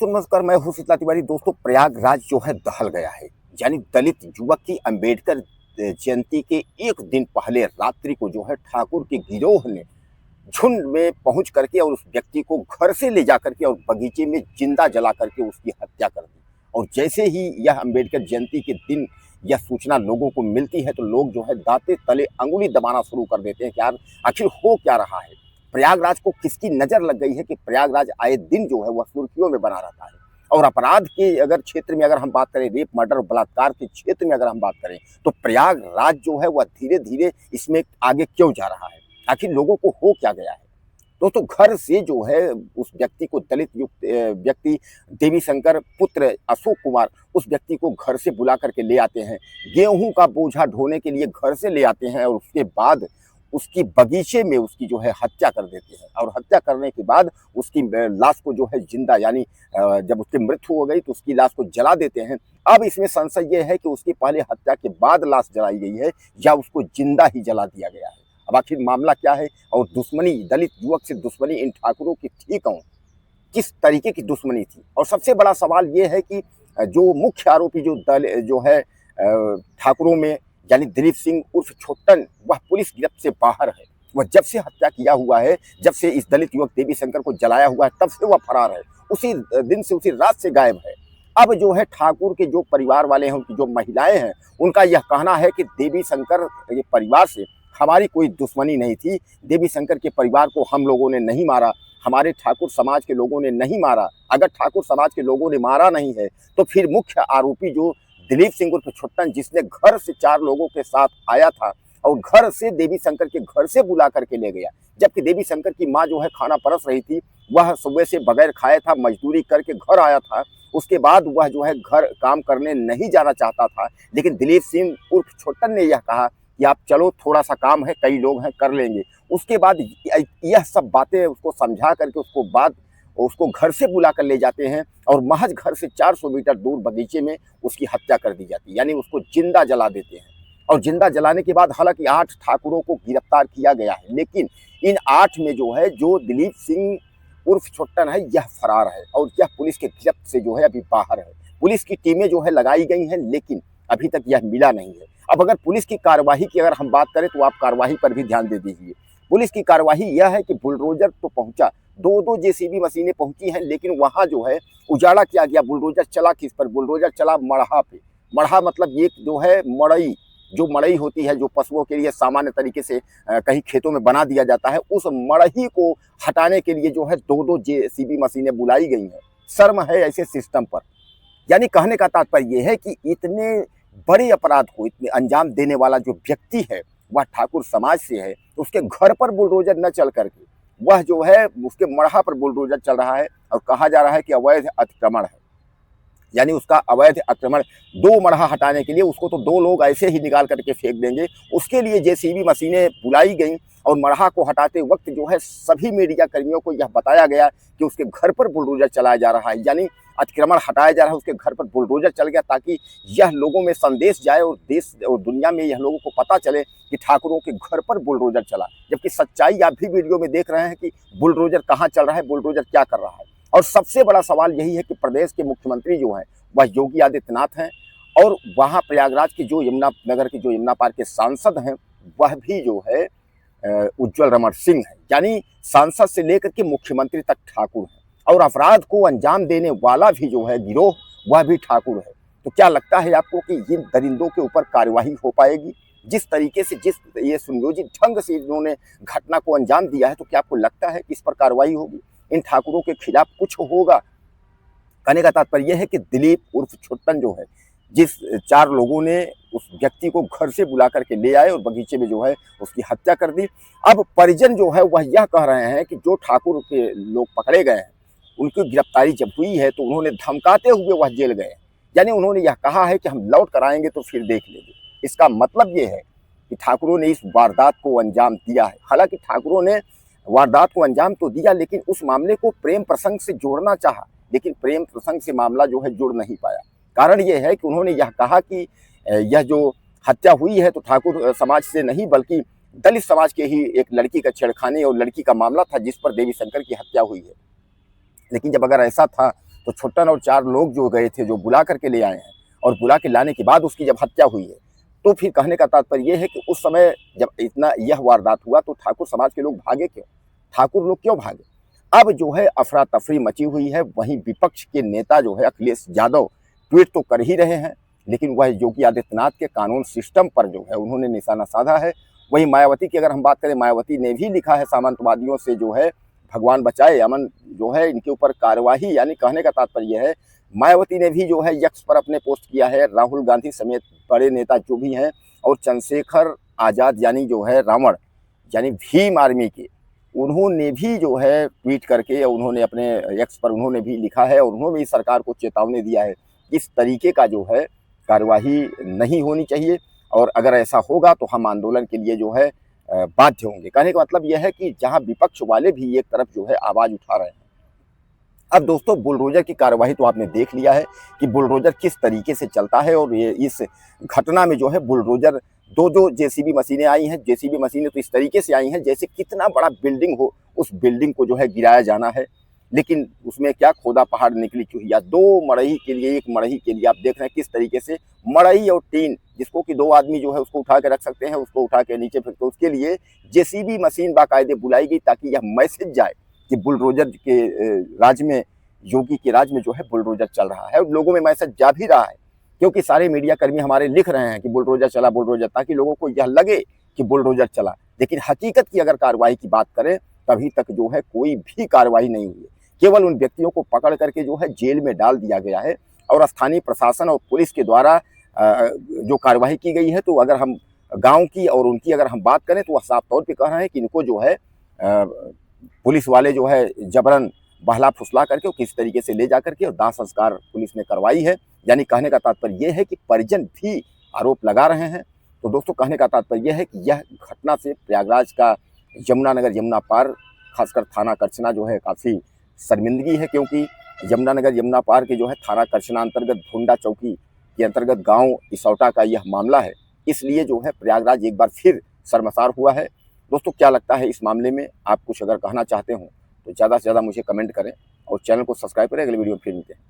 दोस्तों नमस्कार, मैं हूं शीतला तिवारी। दोस्तों प्रयागराज जो है दहल गया है। यानी दलित युवक की अंबेडकर जयंती के एक दिन पहले रात्रि को जो है ठाकुर के गिरोह ने झुंड में पहुंच करके और उस व्यक्ति को घर से ले जा करके और बगीचे में जिंदा जला करके उसकी हत्या कर दी। और जैसे ही यह अंबेडकर जयंती के दिन यह सूचना लोगों को मिलती है तो लोग जो है दांते तले अंगुली दबाना शुरू कर देते हैं कि यार आखिर हो क्या रहा है। प्रयागराज को किसकी नजर लग गई है कि प्रयागराज आए दिन जो है वह सुर्खियों में बना रहता है। और अपराध के अगर क्षेत्र में अगर हम बात करें, रेप मर्डर और बलात्कार के क्षेत्र में अगर हम बात करें, तो प्रयागराज जो है वह धीरे धीरे इसमें आगे क्यों जा रहा है, आखिर लोगों को हो क्या गया है। दोस्तों घर से जो है उस व्यक्ति को, दलित युक्त व्यक्ति देवी शंकर पुत्र अशोक कुमार, उस व्यक्ति को घर से बुला करके ले आते हैं। गेहूं का बोझा ढोने के लिए घर से ले आते हैं और उसके बाद उसकी बगीचे में उसकी जो है हत्या कर देते हैं। और हत्या करने के बाद उसकी लाश को जो है जिंदा, यानी जब उसकी मृत्यु हो गई तो उसकी लाश को जला देते हैं। अब इसमें संशय ये है कि उसकी पहले हत्या के बाद लाश जलाई गई है या उसको जिंदा ही जला दिया गया है। अब आखिर मामला क्या है और दुश्मनी, दलित युवक से दुश्मनी इन ठाकुरों की थी कौन, किस तरीके की दुश्मनी थी। और सबसे बड़ा सवाल ये है कि जो मुख्य आरोपी जो है ठाकुरों में, यानी दिलीप सिंह उर्फ छोटन, वह पुलिस गिरफ्त से बाहर है। वह जब से हत्या किया हुआ है, जब से इस दलित युवक देवी शंकर को जलाया हुआ है, तब से वह फरार है। उसी दिन से, उसी रात से गायब है। अब जो है ठाकुर के जो परिवार वाले हैं, उनकी जो महिलाएं हैं, उनका यह कहना है कि देवी शंकर के परिवार से हमारी कोई दुश्मनी नहीं थी। देवी शंकर के परिवार को हम लोगों ने नहीं मारा, हमारे ठाकुर समाज के लोगों ने नहीं मारा। अगर ठाकुर समाज के लोगों ने मारा नहीं है तो फिर मुख्य आरोपी जो दिलीप सिंह उर्फ छोटन, जिसने घर से 4 लोगों के साथ आया था और घर से देवी शंकर के घर से बुला करके ले गया, जबकि देवी शंकर की माँ जो है खाना परस रही थी, वह सुबह से बगैर खाए था, मजदूरी करके घर आया था। उसके बाद वह जो है घर काम करने नहीं जाना चाहता था, लेकिन दिलीप सिंह उर्फ छोटन ने यह कहा कि आप चलो, थोड़ा सा काम है, कई लोग हैं, कर लेंगे। उसके बाद यह सब बातें उसको समझा करके उसको घर से बुला कर ले जाते हैं और महज घर से 400 मीटर दूर बगीचे में उसकी हत्या कर दी जाती है, यानी उसको जिंदा जला देते हैं। और जिंदा जलाने के बाद हालांकि 8 ठाकुरों को गिरफ्तार किया गया है, लेकिन इन 8 में जो है, जो दिलीप सिंह उर्फ छोटन है, यह फरार है और यह पुलिस के गिरफ्त से जो है अभी बाहर है। पुलिस की टीमें जो है लगाई गई हैं, लेकिन अभी तक यह मिला नहीं है। अब अगर पुलिस की कार्यवाही की अगर हम बात करें तो आप कार्यवाही पर भी ध्यान दे दीजिए। पुलिस की कार्यवाही यह है कि बुलडोजर तो पहुंचा, 2 जेसीबी मशीनें पहुंची हैं, लेकिन वहां जो है उजाला किया गया। बुलडोजर चला किस पर? बुलडोजर चला मड़हा पे। मड़हा मतलब ये जो है मड़ई, जो मड़ई होती है, जो पशुओं के लिए सामान्य तरीके से कहीं खेतों में बना दिया जाता है, उस मड़ही को हटाने के लिए जो है 2 जेसीबी मशीनें बुलाई गई हैं। शर्म है ऐसे सिस्टम पर। यानी कहने का तात्पर्य यह है कि इतने बड़े अपराध को इतने अंजाम देने वाला जो व्यक्ति है वह ठाकुर समाज से है, तो उसके घर पर बुलडोजर न चल करके वह जो है उसके मड़हा पर बुलडोजर चल रहा है और कहा जा रहा है कि अवैध अतिक्रमण है। यानी उसका अवैध अतिक्रमण, 2 मड़हा हटाने के लिए उसको तो 2 लोग ऐसे ही निकाल करके फेंक देंगे, उसके लिए जेसीबी मशीनें बुलाई गई। और मड़हा को हटाते वक्त जो है सभी मीडिया कर्मियों को यह बताया गया कि उसके घर पर बुलडोजर चलाया जा रहा है, यानी अतिक्रमण हटाया जा रहा है, उसके घर पर बुलडोजर चल गया, ताकि यह लोगों में संदेश जाए और देश और दुनिया में यह लोगों को पता चले कि ठाकुरों के घर पर बुलडोजर चला। जबकि सच्चाई आप भी वीडियो में देख रहे हैं कि बुलडोजर कहाँ चल रहा है, बुलडोजर क्या कर रहा है। और सबसे बड़ा सवाल यही है कि प्रदेश के मुख्यमंत्री जो हैं वह योगी आदित्यनाथ हैं, और वहाँ प्रयागराज की जो यमुना नगर के जो यमुना पार के सांसद हैं वह भी जो है उज्ज्वल रमण सिंह है। यानी सांसद से लेकर के मुख्यमंत्री तक ठाकुर है, और अपराध को अंजाम देने वाला भी जो है गिरोह, वह भी ठाकुर है। तो क्या लगता है आपको कि इन दरिंदों के ऊपर कार्यवाही हो पाएगी? जिस तरीके से, जिस ये सुनियोजित ढंग से इन्होंने घटना को अंजाम दिया है, तो क्या आपको लगता है कि इस पर कार्रवाई होगी, इन ठाकुरों के खिलाफ कुछ होगा? कहने का तात्पर्य यह है कि दिलीप उर्फ छोटन जो है, जिस 4 लोगों ने उस व्यक्ति को घर से बुला करके ले आए और बगीचे में जो है उसकी हत्या कर दी। अब परिजन जो है वह यह कह रहे हैं कि जो ठाकुर के लोग पकड़े गए हैं, उनकी गिरफ्तारी जब हुई है तो उन्होंने धमकाते हुए वह जेल गए। यानी उन्होंने यह कहा है कि हम लौट कर आएंगे तो फिर देख लेंगे। इसका मतलब ये है कि ठाकुरों ने इस वारदात को अंजाम दिया है। हालांकि ठाकुरों ने वारदात को अंजाम तो दिया, लेकिन उस मामले को प्रेम प्रसंग से जोड़ना चाहा, लेकिन प्रेम प्रसंग से मामला जो है जुड़ नहीं पाया। कारण यह है कि उन्होंने यह कहा कि यह जो हत्या हुई है तो ठाकुर समाज से नहीं, बल्कि दलित समाज के ही एक लड़की का छेड़खानी और लड़की का मामला था जिस पर देवी शंकर की हत्या हुई है। लेकिन जब अगर ऐसा था तो छुट्टन और 4 लोग जो गए थे, जो बुला करके ले आए हैं, और बुला के लाने के बाद उसकी जब हत्या हुई है, तो फिर कहने का तात्पर्य ये है कि उस समय जब इतना यह वारदात हुआ तो ठाकुर समाज के लोग भागे क्यों? ठाकुर लोग क्यों भागे? अब जो है अफरा-तफरी मची हुई है। वहीं विपक्ष के नेता जो है अखिलेश यादव ट्वीट तो कर ही रहे हैं, लेकिन वह योगी आदित्यनाथ के कानून सिस्टम पर जो है उन्होंने निशाना साधा है। वहीं मायावती की अगर हम बात करें, मायावती ने भी लिखा है सामंतवादियों से जो है भगवान बचाए, अमन जो है इनके ऊपर कार्यवाही, यानी कहने का तात्पर्य है मायावती ने भी जो है यक्स पर अपने पोस्ट किया है। राहुल गांधी समेत बड़े नेता जो भी हैं, और चंद्रशेखर आज़ाद यानी जो है रावण यानी भीम आर्मी के, उन्होंने भी जो है ट्वीट करके उन्होंने अपने एक्स पर उन्होंने भी लिखा है, और उन्होंने भी सरकार को चेतावनी दिया है कि इस तरीके का जो है कार्यवाही नहीं होनी चाहिए, और अगर ऐसा होगा तो हम आंदोलन के लिए जो है बाध्य होंगे। कहने का मतलब यह है कि जहां विपक्ष वाले भी एक तरफ जो है आवाज उठा रहे हैं। अब दोस्तों, बुलडोजर की कार्यवाही तो आपने देख लिया है कि बुलडोजर किस तरीके से चलता है, और ये इस घटना में जो है बुलडोजर जो जेसीबी मशीनें आई हैं, जेसीबी मशीनें तो इस तरीके से आई हैं जैसे कितना बड़ा बिल्डिंग हो, उस बिल्डिंग को जो है गिराया जाना है। लेकिन उसमें क्या खोदा पहाड़ निकली चूहिया। 2 मड़ई के लिए, 1 मड़ई के लिए आप देख रहे हैं किस तरीके से मड़ई और टीन, जिसको कि 2 आदमी जो है उसको उठा के रख सकते हैं, उसको उठा के नीचे फिर, तो उसके लिए जेसीबी मशीन बाकायदे बुलाई गई ताकि यह मैसेज जाए कि बुलडोजर के राज में, योगी के राज में जो है बुलडोजर चल रहा है। और लोगों में मैसेज जा भी रहा है, क्योंकि सारे मीडिया कर्मी हमारे लिख रहे हैं कि बुलडोजर चला, बुलडोजर, ताकि लोगों को यह लगे कि बुलडोजर चला। लेकिन हकीकत की अगर कार्रवाई की बात करें, तभी तक जो है कोई भी कार्रवाई नहीं हुई है। केवल उन व्यक्तियों को पकड़ करके जो है जेल में डाल दिया गया है, और स्थानीय प्रशासन और पुलिस के द्वारा जो कार्रवाई की गई है, तो अगर हम गांव की और उनकी अगर हम बात करें, तो वह साफ तौर पे कह रहे हैं कि इनको जो है पुलिस वाले जो है जबरन बहला फुसला करके और किस तरीके से ले जा करके और दाह संस्कार पुलिस ने करवाई है। यानी कहने का तात्पर्य यह है कि परिजन भी आरोप लगा रहे हैं। तो दोस्तों, कहने का तात्पर्य यह है कि यह घटना से प्रयागराज का यमुनानगर यमुना पार, खासकर थाना करछना जो है काफ़ी शर्मिंदगी है, क्योंकि यमुनानगर यमुना पार के जो है थाना करछना अंतर्गत धोंडा चौकी के अंतर्गत गांव इसौटा का यह मामला है। इसलिए जो है प्रयागराज एक बार फिर शर्मसार हुआ है। दोस्तों, क्या लगता है इस मामले में? आप कुछ अगर कहना चाहते हो तो ज़्यादा से ज़्यादा मुझे कमेंट करें, और चैनल को सब्सक्राइब करें। अगले वीडियो में फिर मिलते हैं।